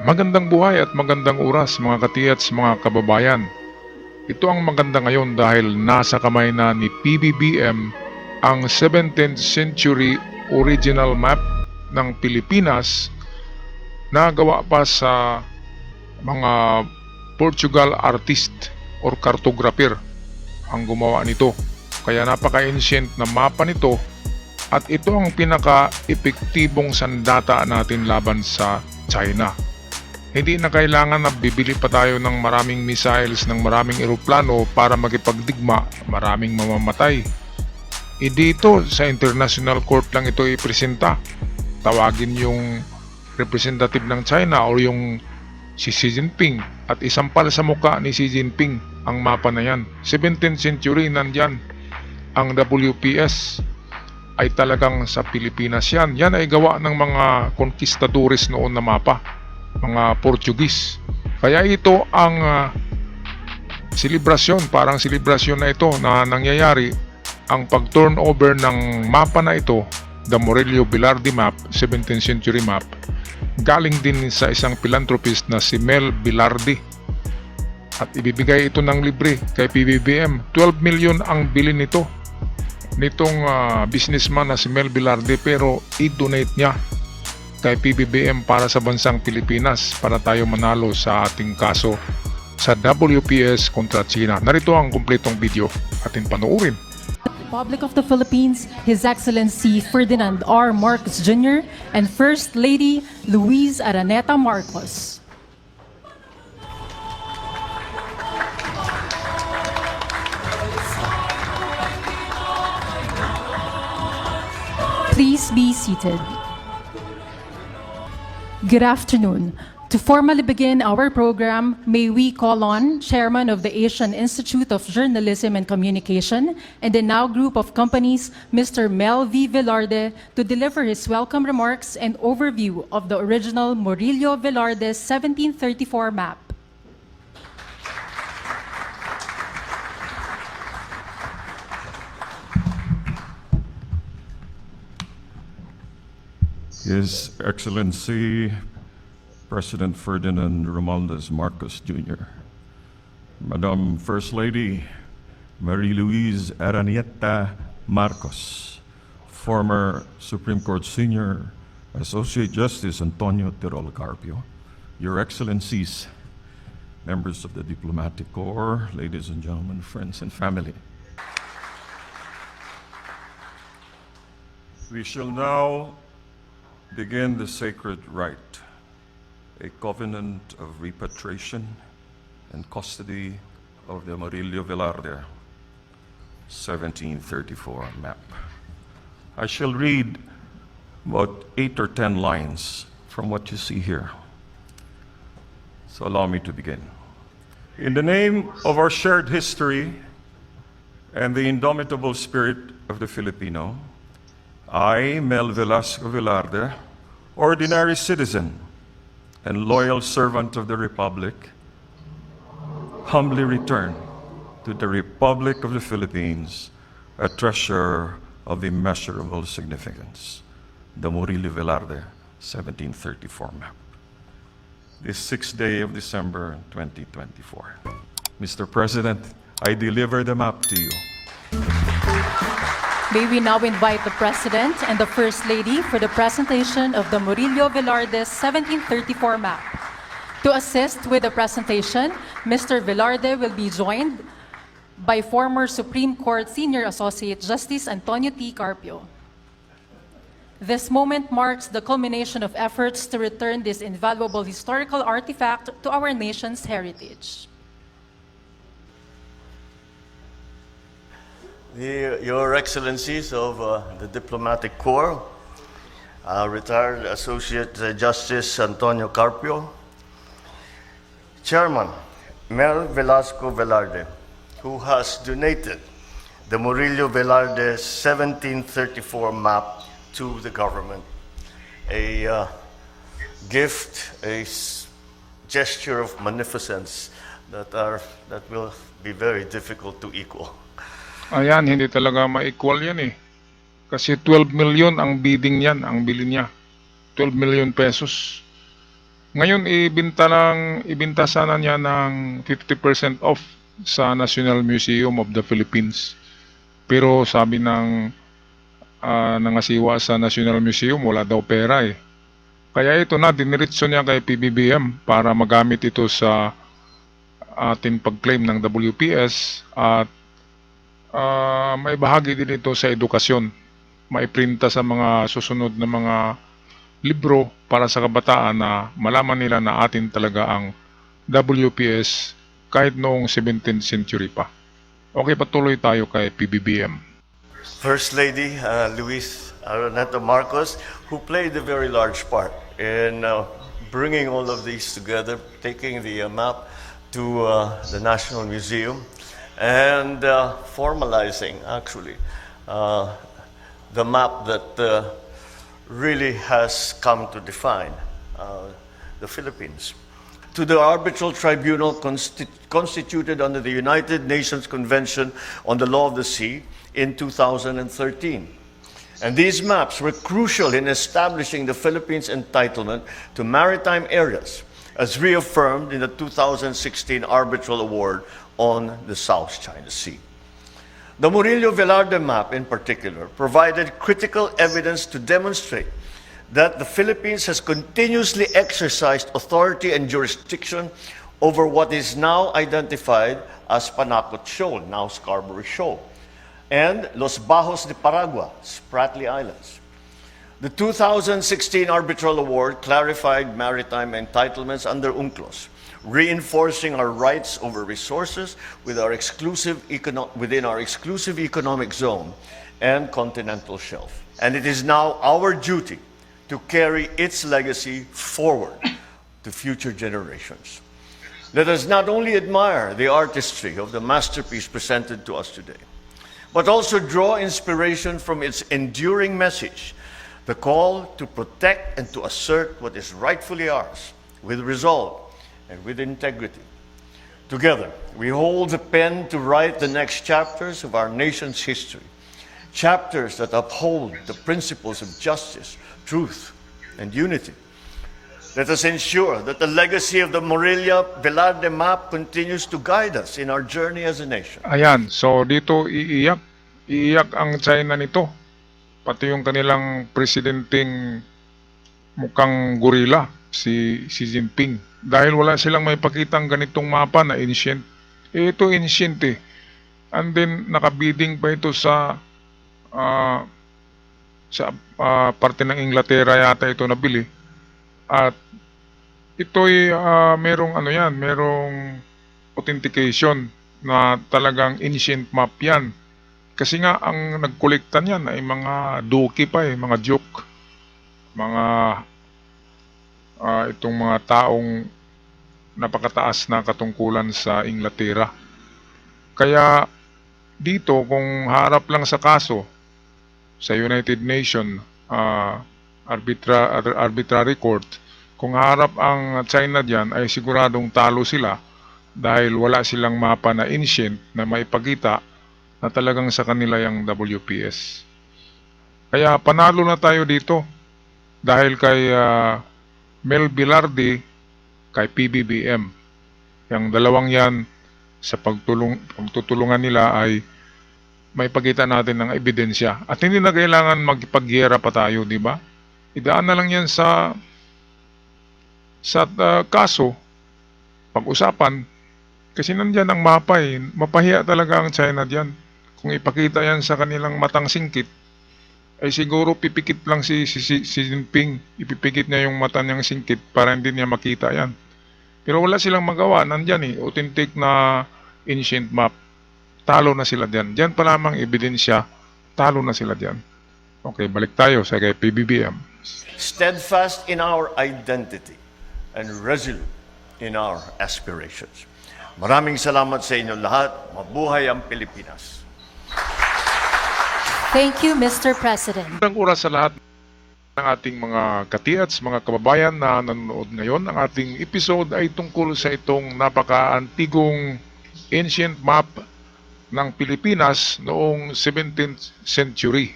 Magandang buhay at magandang oras mga katiyats, mga kababayan. Ito ang maganda ngayon dahil nasa kamay na ni PBBM ang 17th century original map ng Pilipinas na gawa pa sa mga Portugal artist or cartographer ang gumawa nito. Kaya napaka-ancient na mapa nito at ito ang pinaka-epektibong sandata natin laban sa China. Hindi na kailangan na bibili pa tayo ng maraming missiles, ng maraming eroplano para makipagdigma, maraming mamamatay. Dito sa International Court lang ito ipresenta. Tawagin yung representative ng China o yung si Xi Jinping at isampal sa muka ni Xi Jinping ang mapa na yan. 17th century nandyan. Ang WPS ay talagang sa Pilipinas yan. Yan ay gawa ng mga conquistadores noon na mapa, mga Portuguese. Kaya ito ang selebrasyon, parang selebrasyon na ito na nangyayari ang pag-turnover ng mapa na ito, the Murillo Velarde map, 17th century map, galing din sa isang philanthropist na si Mel Velarde. At ibibigay ito ng libre kay PBBM. 12 million ang bilin nitong businessman na si Mel Velarde, pero i-donate niya kay PBBM para sa bansang Pilipinas para tayo manalo sa ating kaso sa WPS kontra China. Narito ang kumpletong video, atin panoorin. Republic of the Philippines, His Excellency Ferdinand R. Marcos Jr. and First Lady Luis Araneta Marcos. Please be seated. Good afternoon. To formally begin our program, may we call on Chairman of the Asian Institute of Journalism and Communication and the Now Group of Companies, Mr. Mel V. Velarde, to deliver his welcome remarks and overview of the original Murillo Velarde 1734 map. His Excellency President Ferdinand Romualdez Marcos Jr., Madam First Lady Marie-Louise Araneta Marcos, former Supreme Court Senior Associate Justice Antonio Tirol Carpio, Your Excellencies, members of the Diplomatic Corps, ladies and gentlemen, friends and family. We shall now begin the sacred rite, a covenant of repatriation and custody of the Murillo Velarde 1734 map. I shall read about 8 or 10 lines from what you see here. So allow me to begin. In the name of our shared history and the indomitable spirit of the Filipino, I, Mel Velasco Velarde, ordinary citizen and loyal servant of the Republic, humbly return to the Republic of the Philippines a treasure of immeasurable significance, the Murillo Velarde 1734 map. This 6th day of December 2024. Mr. President, I deliver the map to you. May we now invite the President and the First Lady for the presentation of the Murillo Velarde 1734 map. To assist with the presentation, Mr. Velarde will be joined by former Supreme Court Senior Associate Justice Antonio T. Carpio. This moment marks the culmination of efforts to return this invaluable historical artifact to our nation's heritage. Your Excellencies of the Diplomatic Corps, retired Associate Justice Antonio Carpio, Chairman Mel Velasco Velarde, who has donated the Murillo Velarde 1734 map to the government, a gift, a gesture of magnificence that will be very difficult to equal. Ayan, hindi talaga ma-equal yan eh. Kasi 12 million ang bidding yan, ang bili niya. 12 million pesos. Ngayon, ibinta sana niya ng 50% off sa National Museum of the Philippines. Pero sabi ng nangasiwa sa National Museum, wala daw pera eh. Kaya ito na, diniritso niya kay PBBM para magamit ito sa ating pag-claim ng WPS at may bahagi din ito sa edukasyon. Maiprinta sa mga susunod na mga libro para sa kabataan na malaman nila na atin talaga ang WPS kahit noong 17th century pa. Okay, patuloy tayo kay PBBM. First Lady Luis Araneta Marcos, who played a very large part in bringing all of these together, taking the map to the National Museum and formalizing, actually, the map that really has come to define the Philippines. To the arbitral tribunal constituted under the United Nations Convention on the Law of the Sea in 2013. And these maps were crucial in establishing the Philippines' entitlement to maritime areas, as reaffirmed in the 2016 Arbitral Award on the South China Sea. The Murillo Velarde map, in particular, provided critical evidence to demonstrate that the Philippines has continuously exercised authority and jurisdiction over what is now identified as Panacot Shoal, now Scarborough Shoal, and Los Bajos de Paragua, Spratly Islands. The 2016 Arbitral Award clarified maritime entitlements under UNCLOS, reinforcing our rights over resources within our exclusive economic zone and continental shelf. And it is now our duty to carry its legacy forward to future generations. Let us not only admire the artistry of the masterpiece presented to us today, but also draw inspiration from its enduring message, the call to protect and to assert what is rightfully ours with resolve and with integrity. Together, we hold the pen to write the next chapters of our nation's history, chapters that uphold the principles of justice, truth, and unity. Let us ensure that the legacy of the Murillo Velarde map continues to guide us in our journey as a nation. Ayan, so dito iiyak ang China nito. Pati yung kanilang presidenteng mukhang gorilla, si Xi Jinping. Dahil wala silang may pakitang ganitong mapa na ancient. Ito ancient eh. And then nakabiding pa ito sa parte ng Inglaterra yata ito nabili. At ito'y merong merong authentication na talagang ancient map yan. Kasi nga ang nagkolekta niyan ay mga duki pa eh, mga joke, mga itong mga taong napakataas na katungkulan sa Inglaterra. Kaya dito kung harap lang sa kaso sa United Nations Arbitrary Court, kung harap ang China diyan ay siguradong talo sila dahil wala silang mapa na ancient na maipakita na talagang sa kanila yung WPS. Kaya panalo na tayo dito dahil kay Mel Velarde, kay PBBM. Yung dalawang yan sa pagtutulungan nila ay may pagkita natin ng ebidensya. At hindi na kailangan magpagyera pa tayo, di ba? Idaan na lang yan sa kaso, pag-usapan, kasi nandyan ang mapa eh. Mapahiya talaga ang China diyan. Kung ipakita yan sa kanilang matang singkit, ay siguro pipikit lang si Jinping. Ipipikit niya yung mata niyang singkit para hindi niya makita yan. Pero wala silang magawa. Nandyan eh, authentic na ancient map. Talo na sila diyan. Diyan pa lamang ebidensya, talo na sila diyan. Okay, balik tayo sa kay PBBM. Steadfast in our identity and resolute in our aspirations. Maraming salamat sa inyo lahat. Mabuhay ang Pilipinas. Thank you, Mr. President. Magandang oras sa lahat ng ating mga katiats, mga kababayan na nanonood ngayon. Ang ating episode ay tungkol sa itong napaka-antigong ancient map ng Pilipinas noong 17th century.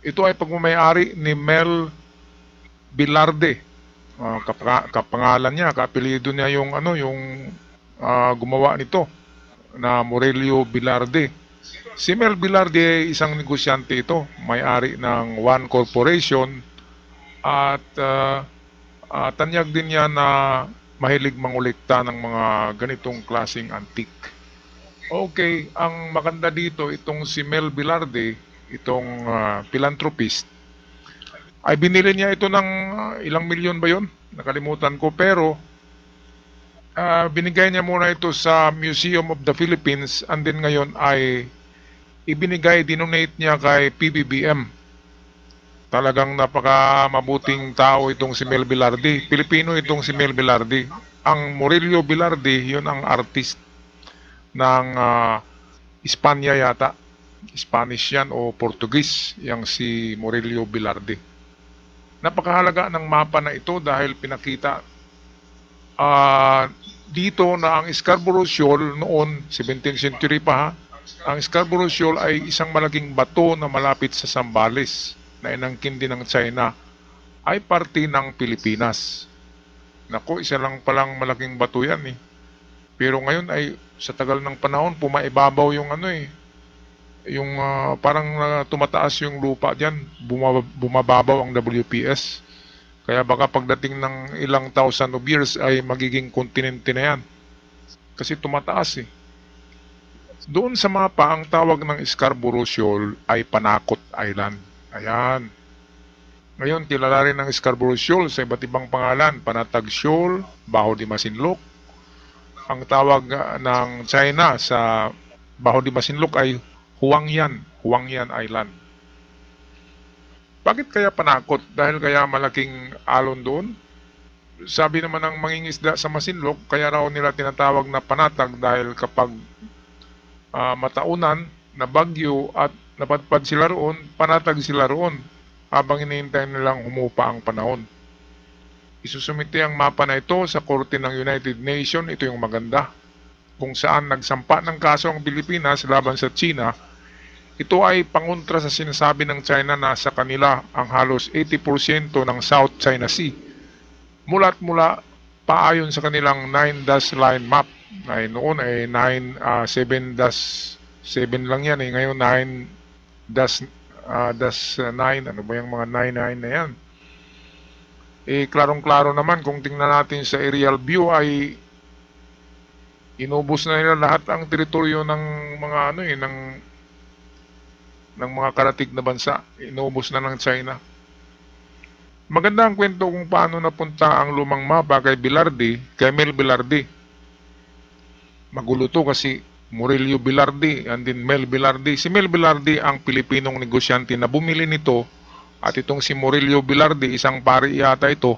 Ito ay pagmamayari ni Mel Velarde. kapangalan niya, kaapelyido niya yung ano, yung gumawa nito na Morelio Velarde. Si Mel Velarde ay isang negosyante ito, may-ari ng One Corporation at tanyag din niya na mahilig mangolekta ng mga ganitong klaseng antique. Okay, ang maganda dito, itong si Mel Velarde, itong philanthropist, ay binili niya ito ng ilang milyon ba yun? Nakalimutan ko, pero binigay niya muna ito sa Museum of the Philippines and then ngayon ay dinonate niya kay PBBM. Talagang napaka mabuting tao itong si Mel Velarde. Pilipino itong si Mel Velarde. Ang Morelio Velarde, yun ang artist ng Espanya yata. Spanish yan o Portuguese, yang si Morelio Velarde. Napakahalaga ng mapa na ito dahil pinakita dito na ang Scarborough Shoal noon, 17th century pa ha, ang Scarborough Shoal ay isang malaking bato na malapit sa Zambales na inangkin din ng China ay parte ng Pilipinas. Naku, isa lang palang malaking bato yan eh. Pero ngayon ay sa tagal ng panahon pumaibabaw yung ano eh. Yung parang tumataas yung lupa diyan, bumababaw ang WPS. Kaya baka pagdating ng ilang thousand of years ay magiging kontinente na yan. Kasi tumataas eh. Doon sa mapa, ang tawag ng Scarborough Shoal ay Panakot Island. Ayan. Ngayon, kilala rin ng Scarborough Shoal sa iba't ibang pangalan. Panatag Shoal, Baho de Masinloc. Ang tawag ng China sa Baho de Masinloc ay Huangyan Island. Bakit kaya Panakot? Dahil kaya malaking alon doon? Sabi naman ng mangingisda sa Masinloc, kaya raw nila tinatawag na panatag dahil kapag mataunan na bagyo at napadpad sila roon, panatag sila roon habang hinihintay nilang humupa ang panahon. Isusumite ang mapa na ito sa Korte ng United Nations, ito yung maganda, kung saan nagsampa ng kaso ang Pilipinas laban sa China. Ito ay pangontra sa sinasabi ng China na sa kanila ang halos 80% ng South China Sea. Mula't mula paayon sa kanilang 9-dash line map. Ay noon ay 7-7 lang yan eh. Ngayon 9-9. Ano ba yung mga 99 na yan? Eh klarong-klaro naman kung tingnan natin sa aerial view ay inubos na nila lahat ang teritoryo ng mga ano eh, ng mga karatig na bansa. Inubos na ng China. Maganda ang kwento kung paano napunta ang lumang mapa kay Mel Velarde. Magulo to kasi Morelio Velarde and then Mel Velarde. Si Mel Velarde ang Pilipinong negosyante na bumili nito at itong si Morelio Velarde, isang pari yata ito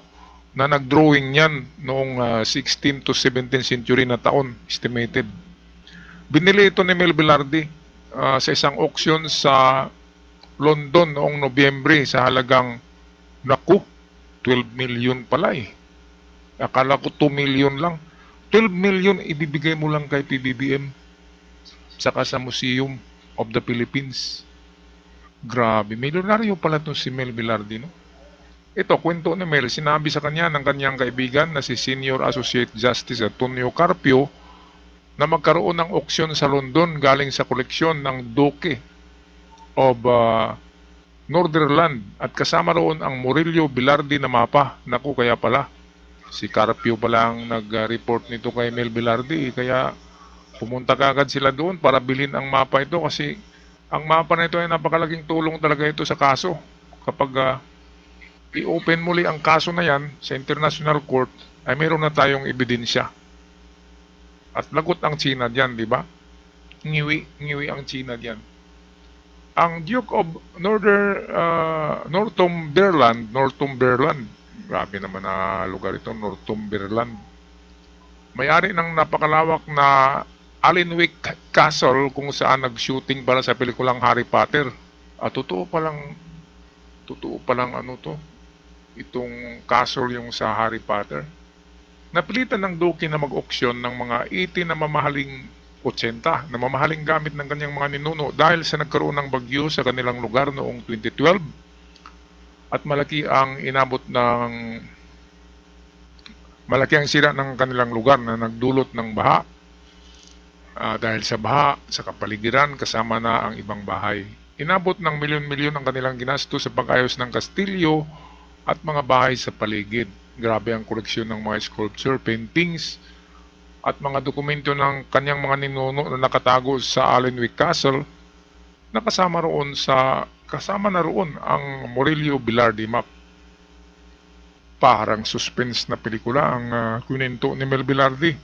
na nagdrawing niyan noong 16th to 17th century na taon, estimated. Binili ito ni Mel Velarde sa isang auction sa London noong Nobyembre sa halagang 12 million pala eh. Akala ko 2 million lang. 12 million ibibigay mo lang kay PBBM saka sa Museum of the Philippines. Grabe, milyonaryo pala itong si Mel Velarde, no? Ito, kwento ni Mel, sinabi sa kanya ng kanyang kaibigan na si Senior Associate Justice Antonio Carpio na magkaroon ng auksyon sa London galing sa koleksyon ng Duke of Northern at kasama roon ang Morelio Velarde na mapa. Naku, kaya pala si Carpio pala ang nag-report nito kay Mel Velarde, kaya pumunta kaagad sila doon para bilhin ang mapa ito kasi ang mapa na ito ay napakalaking tulong talaga ito sa kaso. Kapag i-open muli ang kaso na yan sa International Court ay meron na tayong ebidensya. At lagot ang China diyan, di ba? Ngiwi ang China diyan. Ang Duke of Northumberland, grabe naman na lugar ito, Northumberland. May-ari ng napakalawak na Alnwick Castle kung saan nag-shooting para sa pelikulang Harry Potter. Totoo palang ano to, itong castle yung sa Harry Potter. Napilitan ng Duke na mag-auksyon ng mga 80 na mamahaling 80 na mamahaling gamit ng kanyang mga ninuno dahil sa nagkaroon ng bagyo sa kanilang lugar noong 2012 at malaki ang inabot ng Malaki ang sira ng kanilang lugar na nagdulot ng baha. Dahil sa baha, sa kapaligiran, kasama na ang ibang bahay. Inabot ng milyon-milyon ang kanilang ginastos sa pag-ayos ng kastilyo at mga bahay sa paligid. Grabe ang koleksyon ng mga sculpture, paintings, at mga dokumento ng kanyang mga ninuno na nakatago sa Allenwick Castle na kasama na roon ang Murillo Velarde map. Parang suspense na pelikula ang kwento ni Mel Velarde.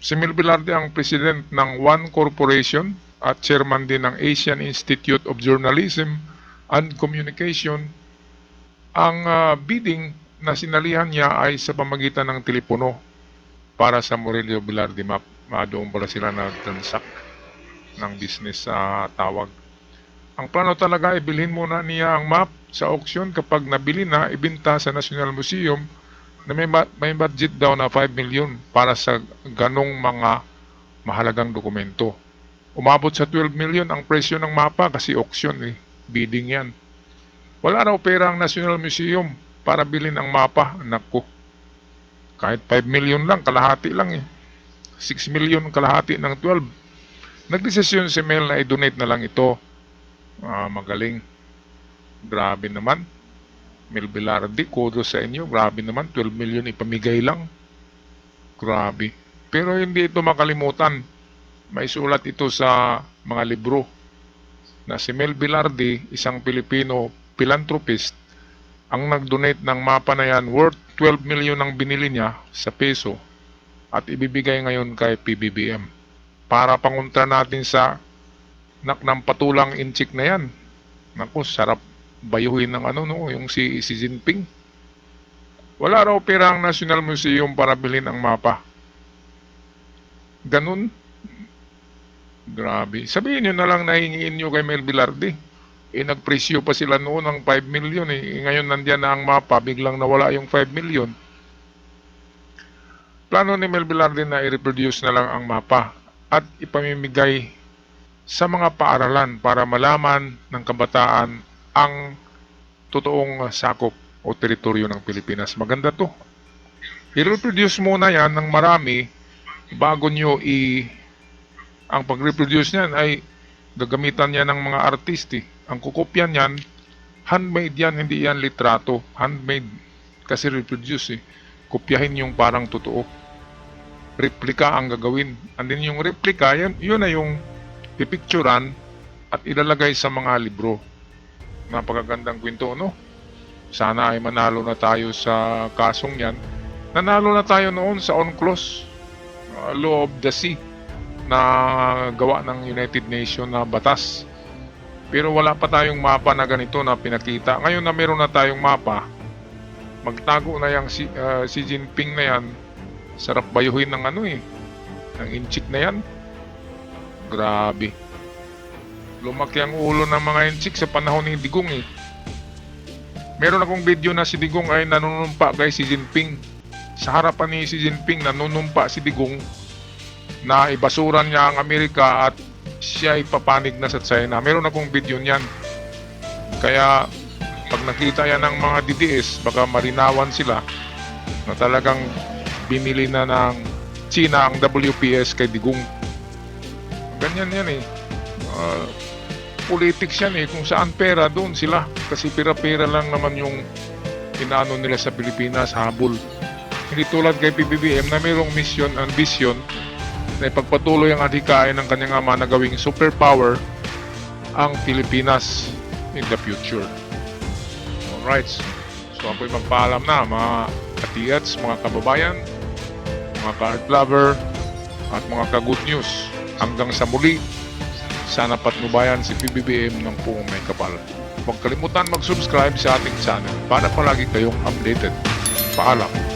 Si Mel Velarde ang president ng One Corporation at chairman din ng Asian Institute of Journalism and Communication. Ang bidding na sinalihan niya ay sa pamagitan ng telepono para sa Murillo Velarde map. Doon pala sila nag-transact ng business sa tawag. Ang plano talaga ay bilhin muna niya ang map sa auction. Kapag nabili na, ibinta sa National Museum na may budget daw na 5 million para sa ganong mga mahalagang dokumento. Umabot sa 12 million ang presyo ng mapa kasi auction bidding yan. Wala raw pera ang National Museum para bilhin ang mapa. Naku, kahit 5 million lang, kalahati lang 6 million kalahati ng 12. Nagdesisyon si Mel na i-donate na lang ito. Magaling. Grabe naman. Mel Velarde, kudos sa inyo. Grabe naman, 12 million ipamigay lang. Grabe. Pero hindi ito makalimutan. May sulat ito sa mga libro na si Mel Velarde, isang Pilipino philanthropist, ang nag-donate ng mapa na yan worth 12 million ang binili niya sa peso at ibibigay ngayon kay PBBM. Para panguntra natin sa ng patulang inchik na yan. Naku, sarap bayuhin ng yung si Jinping. Wala raw pera ang National Museum para bilhin ang mapa. Ganun. Grabe. Sabihin nyo na lang na hingiin nyo kay Mel Velarde. Nagpresyo pa sila noon ng 5 million Ngayon nandiyan na ang mapa, biglang nawala yung 5 million. Plano ni Mel Velarde na i-reproduce na lang ang mapa at ipamimigay sa mga paaralan para malaman ng kabataan ang totoong sakop o teritoryo ng Pilipinas. Maganda to. I-reproduce muna yan ng marami bago nyo ang pag-reproduce niyan ay gagamitan niya ng mga artist. Ang kukopyan niyan, handmade yan, hindi yan litrato. Handmade kasi reproduce Kopyahin yung parang totoo. Replika ang gagawin. And then yung replika, yun na yung pipicturan at ilalagay sa mga libro. Napakagandang kwento, no? Sana ay manalo na tayo sa kasong yan. Nanalo na tayo noon sa UNCLOS, Law of the Sea, na gawa ng United Nations na batas. Pero wala pa tayong mapa na ganito na pinakita. Ngayon na meron na tayong mapa, magtago na yung si Jinping na yan. Sarap bayuhin ng ng inchik na yan. Grabe. Lumaki ang ulo ng mga inchik sa panahon ni Digong Meron akong video na si Digong ay nanunumpa kay si Jinping. Sa harapan ni si Jinping, nanunumpa si Digong na ibasuran niya ang Amerika at siya ay papanig na sa China. Meron akong video niyan. Kaya pag nakita yan ng mga DDS, baka marinawan sila na talagang binili na ng China ang WPS kay Digong. Ganyan yan politics yan kung saan pera doon sila kasi pera-pera lang naman yung inaano nila sa Pilipinas, habol. Hindi tulad kay PBBM na mayroong mission and vision na ipagpatuloy ang adhikain ng kanyang ama na gawing superpower ang Pilipinas in the future. Alright, so ako'y magpaalam na mga katiyats, mga kababayan, mga ka-art lover at mga ka-good news. Hanggang sa muli, sana patnubayan si PBBM ng puong may kapal. Huwag kalimutan mag-subscribe sa ating channel para palagi kayong updated. Paalam!